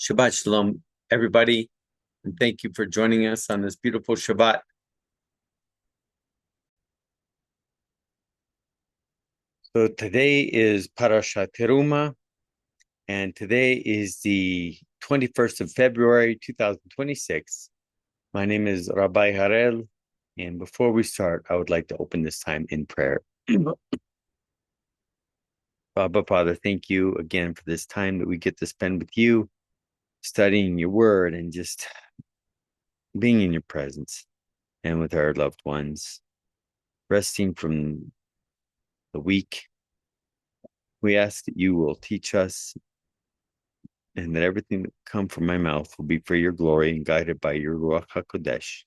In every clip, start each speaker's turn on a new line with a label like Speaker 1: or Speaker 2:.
Speaker 1: Shabbat Shalom, everybody, and thank you for joining us on this beautiful Shabbat. So today is Parasha Terumah, and today is the 21st of February, 2026. My name is Rabbi Harel, and before we start, I would like to open this time in prayer. Abba, Father, thank you again for this time that we get to spend with you, studying your word and just being in your presence and with our loved ones, resting from the week. We ask that you will teach us and that everything that come from my mouth will be for your glory and guided by your Ruach HaKodesh,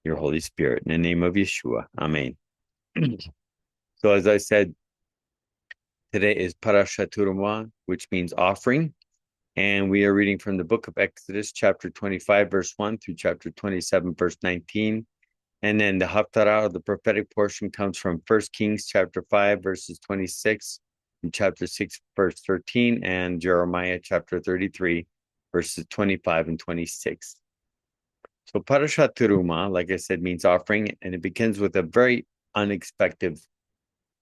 Speaker 1: your Holy Spirit. In the name of Yeshua. Amen. So as I said, today is Parasha Terumah, which means offering. And we are reading from the book of Exodus, chapter 25, verse 1 through chapter 27, verse 19. And then the Haftarah, the prophetic portion, comes from 1 Kings, chapter 5, verses 26, and chapter 6, verse 13, and Jeremiah, chapter 33, verses 25 and 26. So Parashat Terumah, like I said, means offering, and it begins with a very unexpected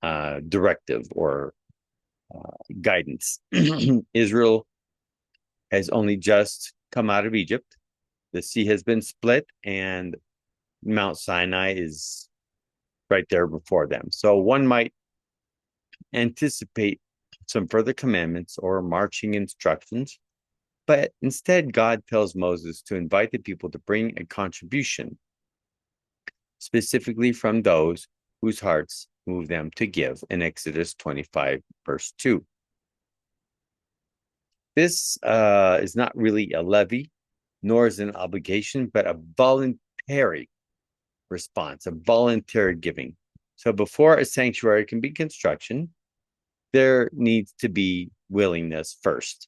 Speaker 1: directive or guidance. Israel has only just come out of Egypt. The sea has been split, and Mount Sinai is right there before them. So one might anticipate some further commandments or marching instructions, but instead God tells Moses to invite the people to bring a contribution, specifically from those whose hearts move them to give in Exodus 25, verse 2. This is not really a levy, nor is it an obligation, but a voluntary response, a voluntary giving. So before a sanctuary can be construction, there needs to be willingness first.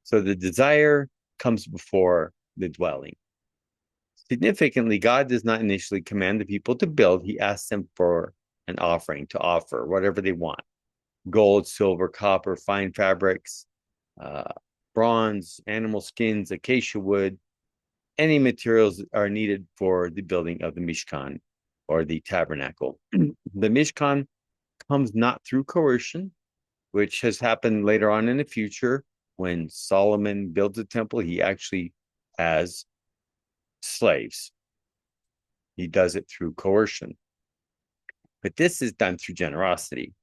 Speaker 1: So the desire comes before the dwelling. Significantly, God does not initially command the people to build. He asks them for an offering, to offer whatever they want: gold, silver, copper, fine fabrics, bronze, animal skins, acacia wood. Any materials are needed for the building of the Mishkan or the tabernacle. The Mishkan comes not through coercion, which has happened later on in the future. When Solomon builds a temple, he actually has slaves. He does it through coercion. But this is done through generosity.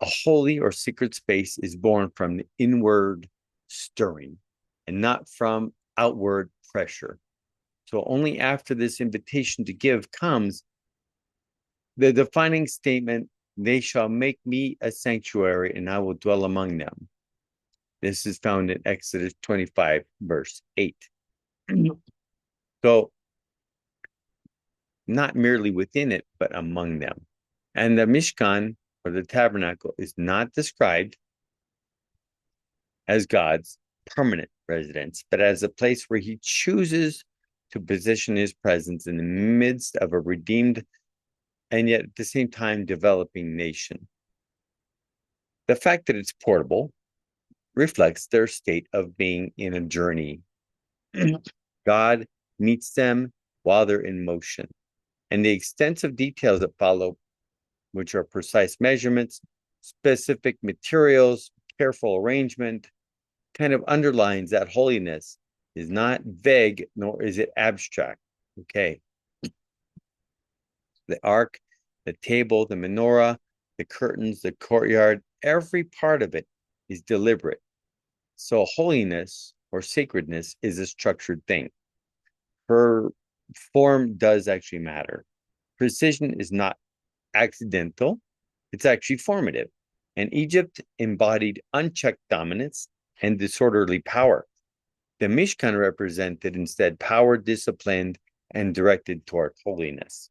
Speaker 1: A holy or secret space is born from the inward stirring and not from outward pressure. So only after this invitation to give comes the defining statement, "They shall make me a sanctuary and I will dwell among them." This is found in Exodus 25, verse 8. So not merely within it, but among them. And the Mishkan, or the tabernacle, is not described as God's permanent residence, but as a place where he chooses to position his presence in the midst of a redeemed and yet at the same time developing nation. The fact that it's portable reflects their state of being in a journey. God meets them while they're in motion. And the extensive details that follow, which are precise measurements, specific materials, careful arrangement, kind of underlines that holiness is not vague, nor is it abstract. Okay. The ark, the table, the menorah, the curtains, the courtyard, every part of it is deliberate. So holiness or sacredness is a structured thing. Her form does actually matter. Precision is not accidental, it's actually formative. And Egypt embodied unchecked dominance and disorderly power. The Mishkan represented instead power disciplined and directed toward holiness.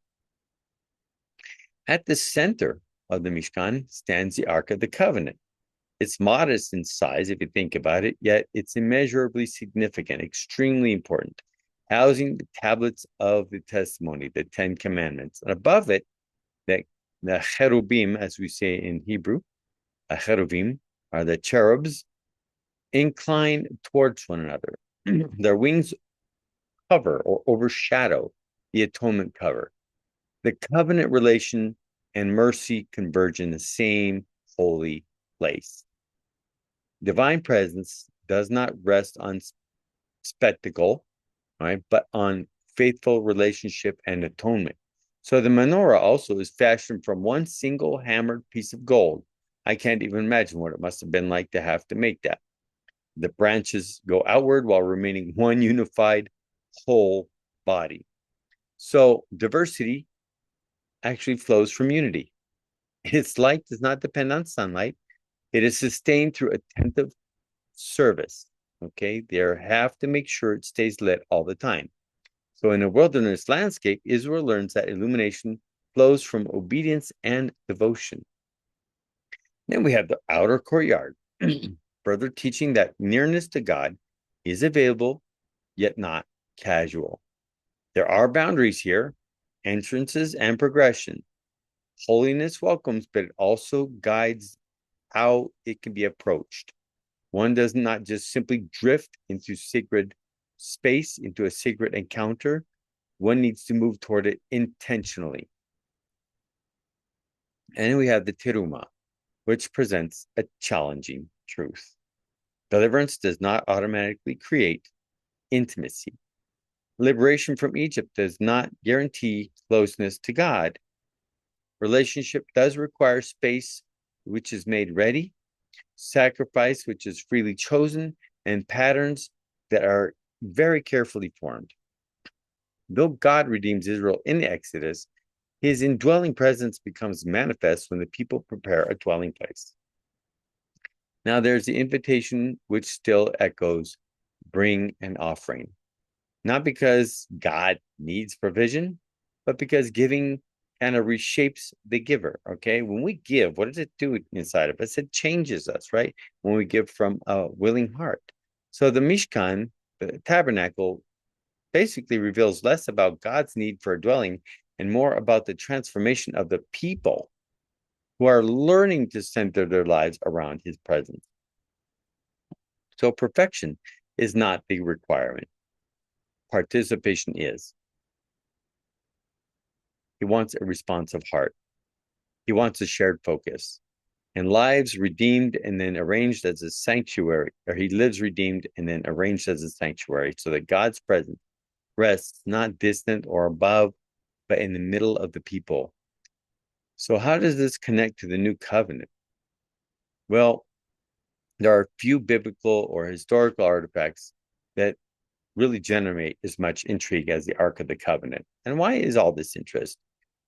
Speaker 1: At the center of the Mishkan stands the Ark of the Covenant. It's modest in size, if you think about it, yet it's immeasurably significant, extremely important, housing the tablets of the testimony, the 10 Commandments. And above it, the cherubim, as we say in Hebrew, cherubim are the cherubs, incline towards one another. Their wings cover or overshadow the atonement cover. The covenant relation and mercy converge in the same holy place. Divine presence does not rest on spectacle, right, but on faithful relationship and atonement. So the menorah also is fashioned from one single hammered piece of gold. I can't even imagine what it must have been like to have to make that. The branches go outward while remaining one unified whole body. So diversity actually flows from unity. Its light does not depend on sunlight. It is sustained through attentive service. Okay, they have to make sure it stays lit all the time. So in a wilderness landscape, Israel learns that illumination flows from obedience and devotion. Then we have the outer courtyard, further teaching that nearness to God is available, yet not casual. There are boundaries here, entrances and progression. Holiness welcomes, but it also guides how it can be approached. One does not just simply drift into sacred space, into a sacred encounter. One needs to move toward it intentionally. And then we have the Terumah, which presents a challenging truth. Deliverance does not automatically create intimacy. Liberation from Egypt does not guarantee closeness to God. Relationship does require space, which is made ready, sacrifice, which is freely chosen, and patterns that are very carefully formed. Though God redeems Israel in the Exodus, his indwelling presence becomes manifest when the people prepare a dwelling place. Now there's the invitation which still echoes, bring an offering. Not because God needs provision, but because giving kind of reshapes the giver, okay? When we give, what does it do inside of us? It changes us, right? When we give from a willing heart. So the Mishkan, the tabernacle, basically reveals less about God's need for a dwelling and more about the transformation of the people who are learning to center their lives around his presence. So perfection is not the requirement. Participation is. He wants a responsive heart. He wants a shared focus. And lives redeemed and then arranged as a sanctuary, or he lives redeemed and then arranged as a sanctuary, so that God's presence rests not distant or above, but in the middle of the people. So how does this connect to the new covenant? Well, there are few biblical or historical artifacts that really generate as much intrigue as the Ark of the Covenant. And why is all this interest?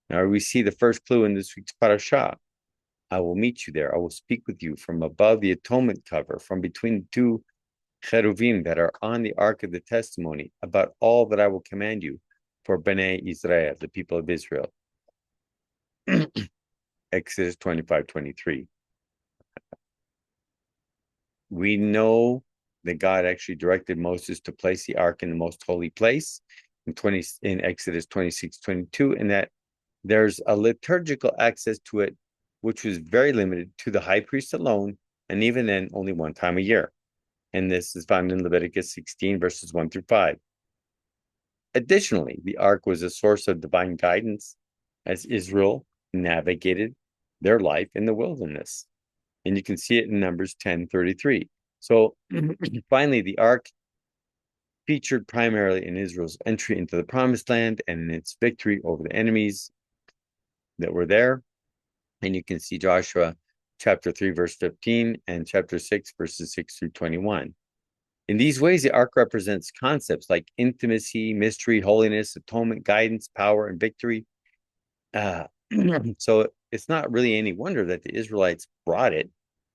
Speaker 1: Now we see the first clue in this week's Parashah. I will meet you there. I will speak with you from above the atonement cover, from between the two cheruvim that are on the Ark of the Testimony, about all that I will command you for Bnei Israel, the people of Israel. Exodus 25:23. We know that God actually directed Moses to place the ark in the most holy place in Exodus 26:22, and that there's a liturgical access to it, which was very limited to the high priest alone, and even then, only one time a year. And this is found in Leviticus 16, verses 1-5. Additionally, the ark was a source of divine guidance as Israel navigated their life in the wilderness. And you can see it in Numbers 10:33. So finally, the ark featured primarily in Israel's entry into the promised land and in its victory over the enemies that were there. And you can see Joshua chapter 3, verse 15, and chapter 6, verses 6-21. In these ways, the ark represents concepts like intimacy, mystery, holiness, atonement, guidance, power, and victory. So it's not really any wonder that the Israelites brought it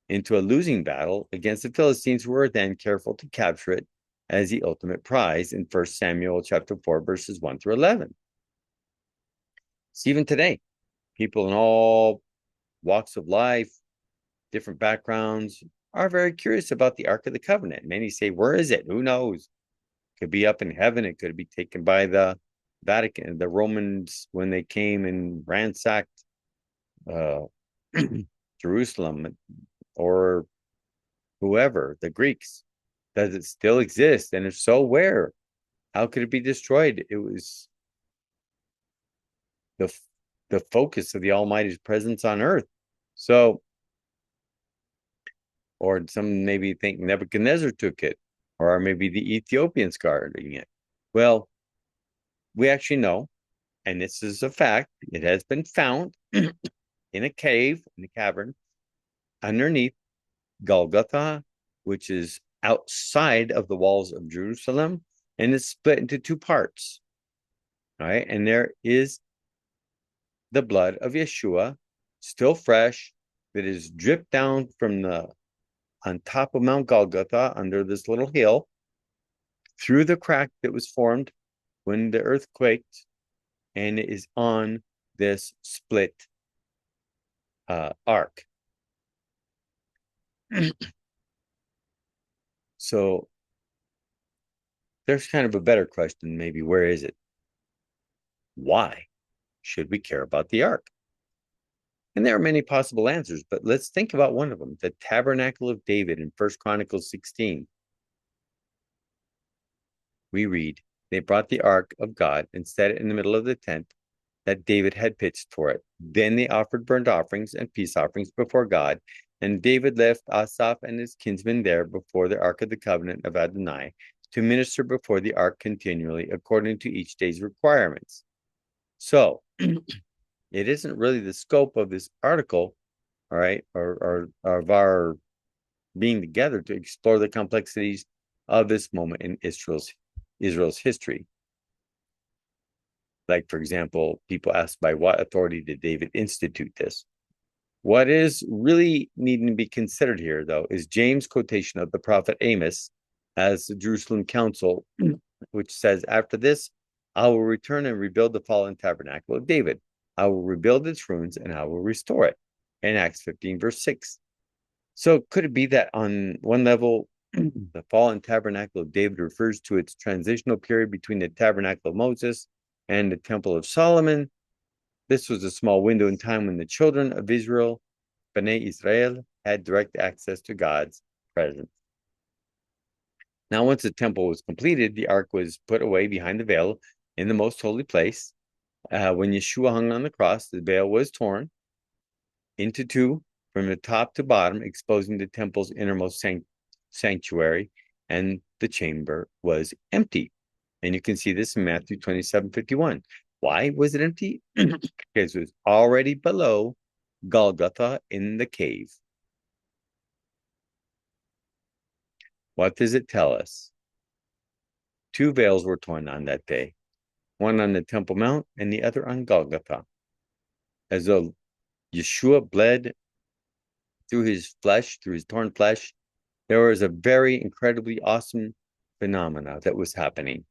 Speaker 1: into a losing battle against the Philistines, who were then careful to capture it as the ultimate prize in 1 Samuel chapter 4, verses 1-11. So even today, people in all walks of life, different backgrounds, are very curious about the Ark of the Covenant. Many say, where is it? Who knows? Could be up in heaven. It could be taken by the Vatican, the Romans, when they came and ransacked Jerusalem, or whoever, the Greeks. Does it still exist? And if so, where? How could it be destroyed? It was the focus of the Almighty's presence on earth. So, or some maybe think Nebuchadnezzar took it, or maybe the Ethiopians guarding it. Well, we actually know, and this is a fact, it has been found in a cave, in a cavern, underneath Golgotha, which is outside of the walls of Jerusalem, and it's split into two parts. All right, and there is the blood of Yeshua, still fresh, that is dripped down from the on top of Mount Golgotha under this little hill through the crack that was formed when the earth quaked, and it is on this split ark. So there's kind of a better question, maybe, where is it? Why should we care about the ark? And there are many possible answers, but let's think about one of them, the tabernacle of David in 1 Chronicles 16. We read, they brought the ark of God and set it in the middle of the tent that David had pitched for it. Then they offered burnt offerings and peace offerings before God, and David left Asaph and his kinsmen there before the ark of the covenant of Adonai to minister before the ark continually according to each day's requirements. So it isn't really the scope of this article, all right, or of our being together to explore the complexities of this moment in Israel's history. Like, for example, people ask, by what authority did David institute this? What is really needing to be considered here, though, is James' quotation of the prophet Amos as the Jerusalem council, which says, after this, I will return and rebuild the fallen tabernacle of David. I will rebuild its ruins and I will restore it. In Acts 15, verse 6. So could it be that on one level, the fallen tabernacle of David refers to its transitional period between the tabernacle of Moses and the temple of Solomon? This was a small window in time when the children of Israel, Bnei Israel, had direct access to God's presence. Now, once the temple was completed, the ark was put away behind the veil in the most holy place. When Yeshua hung on the cross, the veil was torn into two from the top to bottom, exposing the temple's innermost sanctuary, and the chamber was empty. And you can see this in Matthew 27:51. Why was it empty? Because it was already below Golgotha in the cave. What does it tell us? Two veils were torn on that day, one on the Temple Mount and the other on Golgotha. As though Yeshua bled through his flesh, through his torn flesh, there was a very incredibly awesome phenomena that was happening.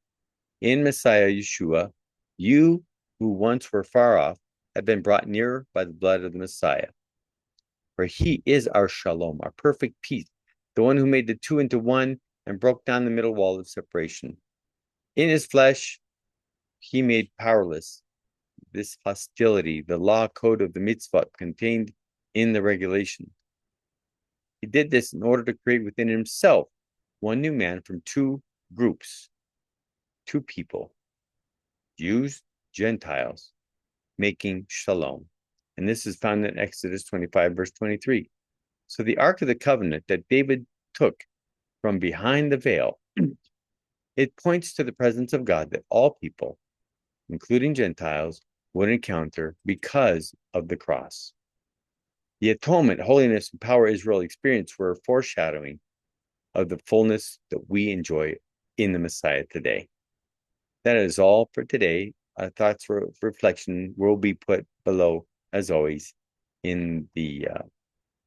Speaker 1: In Messiah Yeshua, you who once were far off have been brought nearer by the blood of the Messiah. For he is our Shalom, our perfect peace, the one who made the two into one and broke down the middle wall of separation. In his flesh, he made powerless this hostility, the law code of the mitzvot contained in the regulation. He did this in order to create within himself one new man from two groups, two people, Jews, Gentiles, making Shalom. And this is found in Exodus 25, verse 23. So the Ark of the Covenant that David took from behind the veil, it points to the presence of God that all people, including Gentiles, would encounter because of the cross. The atonement, holiness, and power Israel experienced were a foreshadowing of the fullness that we enjoy in the Messiah today. That is all for today. Our thoughts for reflection will be put below, as always, in the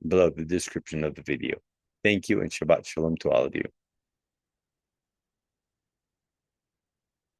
Speaker 1: below the description of the video. Thank you, and Shabbat Shalom to all of you.